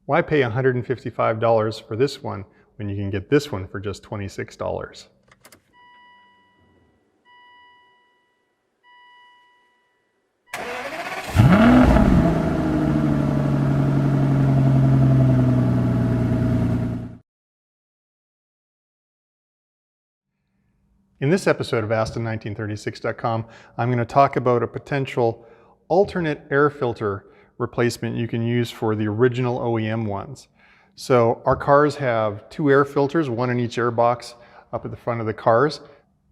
Why pay $155 for this one when you can get this one for just $26? In this episode of Aston1936.com, I'm going to talk about a potential alternate air filter replacement you can use for the original OEM ones. So our cars have two air filters, one in each air box up at the front of the cars.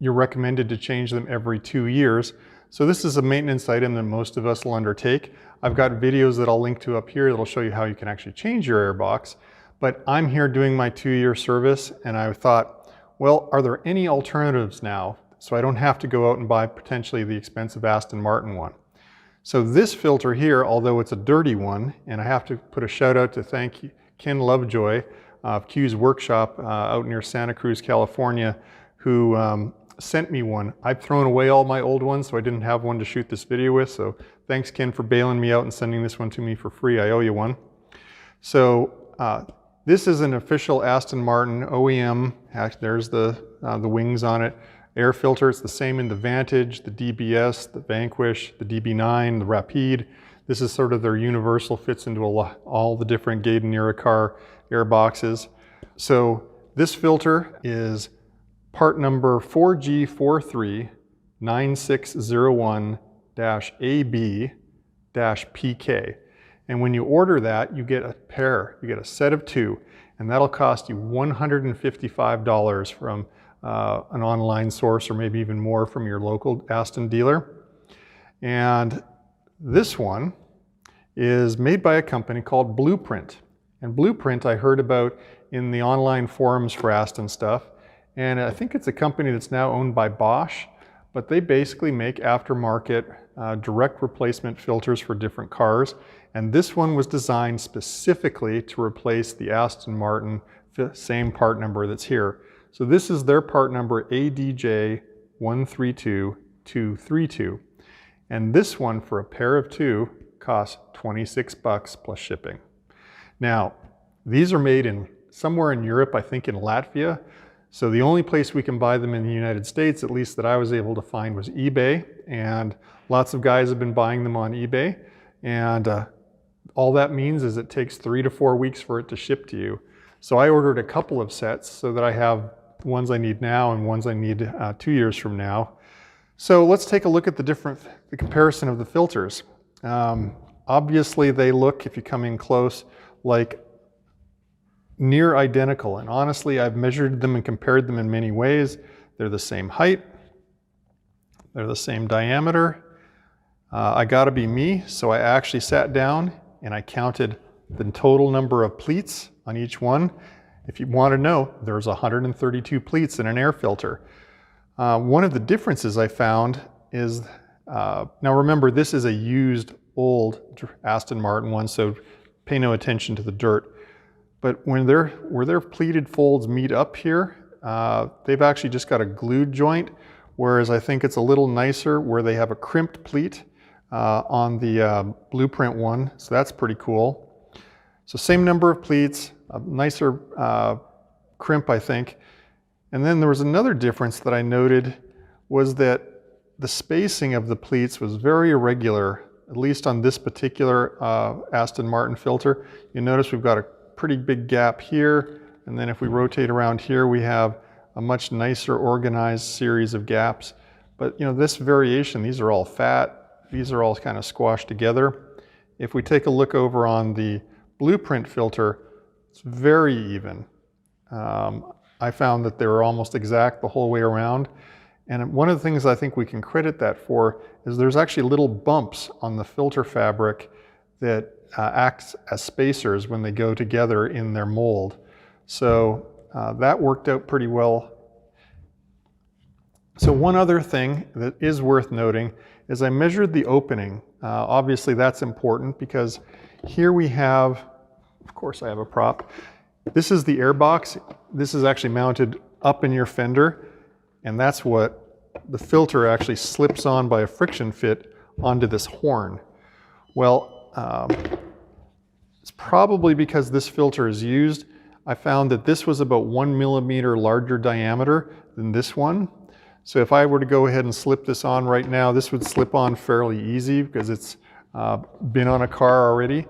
You're recommended to change them every 2 years. So this is a maintenance item that most of us will undertake. I've got videos that I'll link to up here that'll show you how you can actually change your air box. But I'm here doing my 2-year service, and I thought, well, are there any alternatives now so I don't have to go out and buy potentially the expensive Aston Martin one? So this filter here, although it's a dirty one, and I have to put a shout out to thank Ken Lovejoy of Q's Workshop out near Santa Cruz, California, who sent me one. I've thrown away all my old ones, so I didn't have one to shoot this video with. So thanks, Ken, for bailing me out and sending this one to me for free. I owe you one. So this is an official Aston Martin OEM. There's the wings on it. Air filter, it's the same in the Vantage, the DBS, the Vanquish, the DB9, the Rapide. This is sort of their universal, fits into all the different Gaydon era car air boxes. So this filter is part number 4G4601-AB-PK. And when you order that, you get a pair, you get a set of two, and that'll cost you $155 from an online source, or maybe even more from your local Aston dealer. And this one is made by a company called Blueprint. And Blueprint I heard about in the online forums for Aston stuff. And I think it's a company that's now owned by Bosch, but they basically make aftermarket direct replacement filters for different cars. And this one was designed specifically to replace the Aston Martin same part number that's here. So this is their part number ADJ132232. And this one for a pair of two costs $26 plus shipping. Now, these are made in somewhere in Europe, I think in Latvia. So the only place we can buy them in the United States, at least that I was able to find, was eBay. And lots of guys have been buying them on eBay. And all that means is it takes 3 to 4 weeks for it to ship to you. So I ordered a couple of sets so that I have ones I need now and ones I need 2 years from now. So let's take a look at the comparison of the filters. Obviously they look, if you come in close, like near identical. And honestly, I've measured them and compared them in many ways. They're the same height. They're the same diameter. I gotta be me, so I actually sat down and I counted the total number of pleats on each one. If you want to know, there's 132 pleats in an air filter. One of the differences I found is, now remember, this is a used old Aston Martin one, so pay no attention to the dirt. But where their pleated folds meet up here, they've actually just got a glued joint, whereas I think it's a little nicer where they have a crimped pleat on the Blueprint one, so that's pretty cool. So same number of pleats, a nicer crimp, I think. And then there was another difference that I noted, was that the spacing of the pleats was very irregular, at least on this particular Aston Martin filter. You notice we've got a pretty big gap here, and then if we rotate around here, we have a much nicer organized series of gaps. But you know, this variation, these are all fat, these are all kind of squashed together. If we take a look over on the Blueprint filter, it's very even. I found that they were almost exact the whole way around. And one of the things I think we can credit that for is there's actually little bumps on the filter fabric that acts as spacers when they go together in their mold. So that worked out pretty well. So one other thing that is worth noting is I measured the opening. Obviously that's important because here we have, of course I have a prop. This is the air box. This is actually mounted up in your fender, and that's what the filter actually slips on by a friction fit onto this horn. Well, It's probably because this filter is used. I found that this was about 1 millimeter larger diameter than this one. So if I were to go ahead and slip this on right now, this would slip on fairly easy because it's been on a car already.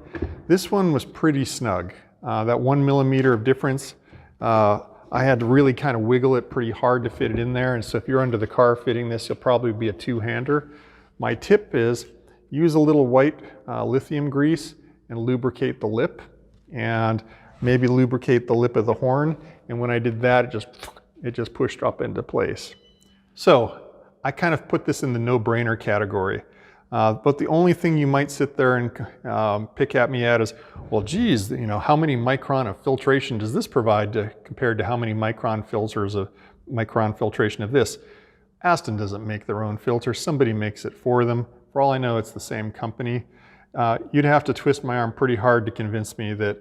This one was pretty snug. That 1 millimeter of difference, I had to really kind of wiggle it pretty hard to fit it in there. And so if you're under the car fitting this, you'll probably be a two-hander. My tip is use a little white lithium grease and lubricate the lip, and maybe lubricate the lip of the horn. And when I did that, it just pushed up into place. So I kind of put this in the no-brainer category. But the only thing you might sit there and pick at me at is, well, geez, you know, how many micron of filtration does this provide compared to how many micron filtration of this? Aston doesn't make their own filter. Somebody makes it for them. For all I know, it's the same company. You'd have to twist my arm pretty hard to convince me that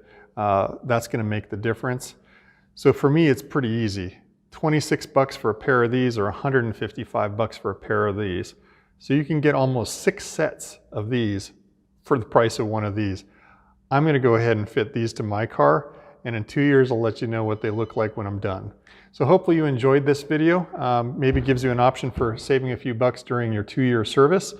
that's going to make the difference. So for me, it's pretty easy. 26 bucks for a pair of these, or 155 bucks for a pair of these. So you can get almost 6 sets of these for the price of one of these. I'm going to go ahead and fit these to my car, and in 2 years I'll let you know what they look like when I'm done. So hopefully you enjoyed this video. Maybe gives you an option for saving a few bucks during your 2-year service.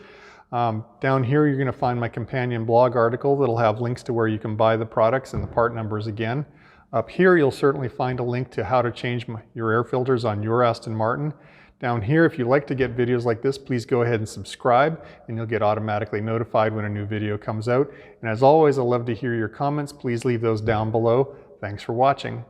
Down here you're going to find my companion blog article that'll have links to where you can buy the products and the part numbers again. Up here you'll certainly find a link to how to change your air filters on your Aston Martin. Down here, if you like to get videos like this, please go ahead and subscribe, and you'll get automatically notified when a new video comes out. And as always, I love to hear your comments. Please leave those down below. Thanks for watching.